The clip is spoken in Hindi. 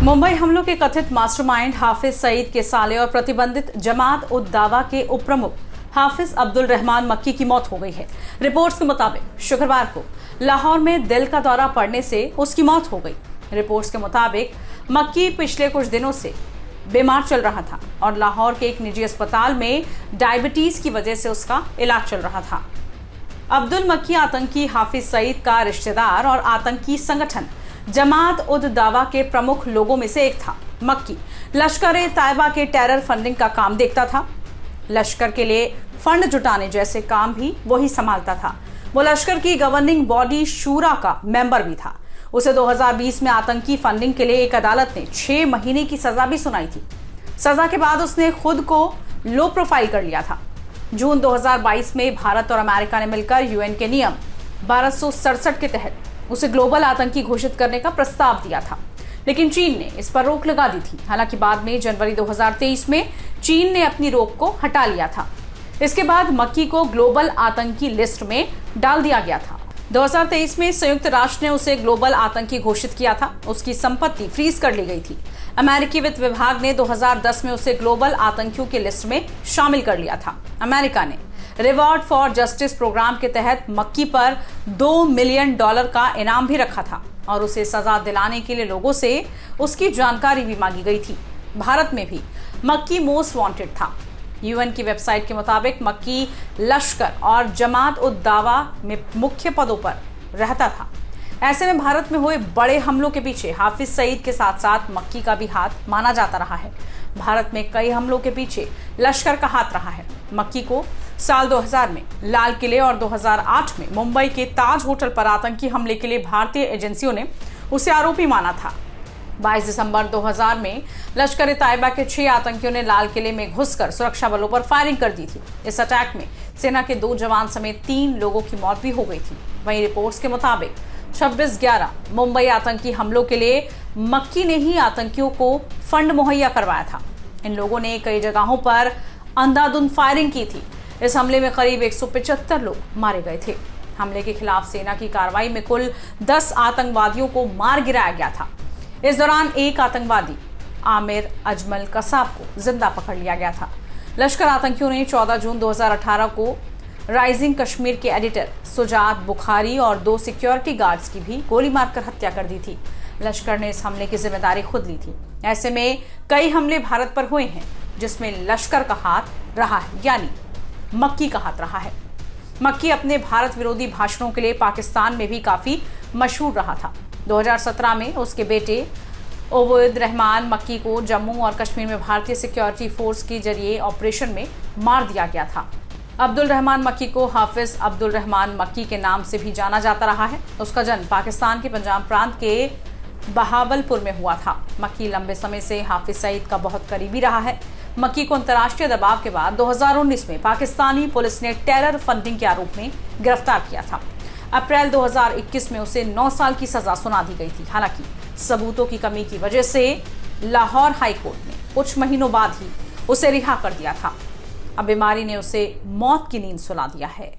मुंबई हमलों के कथित मास्टरमाइंड हाफिज सईद के साले और प्रतिबंधित जमात उद दावा के उप प्रमुख हाफिज अब्दुल रहमान मक्की की मौत हो गई है। रिपोर्ट्स के मुताबिक शुक्रवार को लाहौर में दिल का दौरा पड़ने से उसकी मौत हो गई। रिपोर्ट्स के मुताबिक मक्की पिछले कुछ दिनों से बीमार चल रहा था और लाहौर के एक निजी अस्पताल में डायबिटीज की वजह से उसका इलाज चल रहा था। अब्दुल मक्की आतंकी हाफिज सईद का रिश्तेदार और आतंकी संगठन जमात उद दावा के प्रमुख लोगों में से एक था। मक्की लश्कर-ए-तैयबा के टेरर फंडिंग का काम देखता था। लश्कर के लिए फंड जुटाने जैसे काम भी वही संभालता था। वो लश्कर की गवर्निंग बॉडी शूरा का मेंबर भी था। उसे 2020 में आतंकी फंडिंग के लिए एक अदालत ने 6 महीने की सजा भी सुनाई थी। सजा के बाद उसने खुद को लो प्रोफाइल कर लिया था। जून 2022 में भारत और अमेरिका ने मिलकर यूएन के नियम 1267 के तहत उसे ग्लोबल आतंकी घोषित करने का प्रस्ताव दिया था, लेकिन चीन ने इस पर रोक लगा दी थी। हालांकि बाद में जनवरी 2023 में चीन ने अपनी रोक को हटा लिया था। इसके बाद मक्की को ग्लोबल आतंकी लिस्ट में डाल दिया गया था। 2023 में संयुक्त राष्ट्र ने उसे ग्लोबल आतंकी घोषित किया था। उसकी संपत्ति फ्रीज कर ली गई थी। अमेरिकी वित्त विभाग ने 2010 में उसे ग्लोबल आतंकियों की लिस्ट में शामिल कर लिया था। अमेरिका ने रिवॉर्ड फॉर जस्टिस प्रोग्राम के तहत मक्की पर $2 मिलियन का इनाम भी रखा था और उसे सजा दिलाने के लिए लोगों से उसकी जानकारी भी मांगी गई थी। भारत में भी मक्की मोस्ट वांटेड था। यूएन की वेबसाइट के मुताबिक मक्की लश्कर और जमात उद दावा में मुख्य पदों पर रहता था। ऐसे में भारत में हुए बड़े हमलों के पीछे हाफिज सईद के साथ साथ मक्की का भी हाथ माना जाता रहा है। भारत में कई हमलों के पीछे लश्कर का हाथ रहा है। मक्की को साल 2000 में लाल किले और 2008 में मुंबई के ताज होटल पर आतंकी हमले के लिए भारतीय एजेंसियों ने उसे आरोपी माना था। 22 दिसंबर 2000 में लश्कर-ए-तैयबा के 6 आतंकियों ने लाल किले में घुसकर सुरक्षा बलों पर फायरिंग कर दी थी। इस अटैक में सेना के 2 जवान समेत 3 लोगों की मौत भी हो गई थी। वहीं रिपोर्ट्स के मुताबिक 26/11 मुंबई आतंकी हमलों के लिए मक्की ने ही आतंकियों को फंड मुहैया करवाया था। इन लोगों ने कई जगहों पर अंधाधुंध फायरिंग की थी। इस हमले में करीब 175 लोग मारे गए थे। हमले के खिलाफ सेना की कार्रवाई में कुल 10 आतंकवादियों को मार गिराया गया था। इस दौरान एक आतंकवादी आमिर अजमल कसाब को जिंदा पकड़ लिया गया था। लश्कर आतंकियों ने 14 जून 2018 को राइजिंग कश्मीर के एडिटर सुजात बुखारी और 2 सिक्योरिटी गार्ड्स की भी गोली मारकर हत्या कर दी थी। लश्कर ने इस हमले की जिम्मेदारी खुद ली थी। ऐसे में कई हमले भारत पर हुए हैं जिसमें लश्कर का हाथ रहा है, यानी मक्की का हाथ रहा है। मक्की अपने भारत विरोधी भाषणों के लिए पाकिस्तान में भी काफी मशहूर रहा था। 2017 में उसके बेटे ओवैद रहमान मक्की को जम्मू और कश्मीर में भारतीय सिक्योरिटी फोर्स के जरिए ऑपरेशन में मार दिया गया था। अब्दुल रहमान मक्की को हाफिज अब्दुल रहमान मक्की के नाम से भी जाना जाता रहा है। उसका जन्म पाकिस्तान के पंजाब प्रांत के बहावलपुर में हुआ था। मक्की लंबे समय से हाफिज सईद का बहुत करीबी रहा है। मक्की को अंतर्राष्ट्रीय दबाव के बाद 2019 में पाकिस्तानी पुलिस ने टेरर फंडिंग के आरोप में गिरफ्तार किया था। अप्रैल 2021 में उसे 9 साल की सजा सुना दी गई थी। हालांकि सबूतों की कमी की वजह से लाहौर हाई कोर्ट ने कुछ महीनों बाद ही उसे रिहा कर दिया था। अब बीमारी ने उसे मौत की नींद सुला दिया है।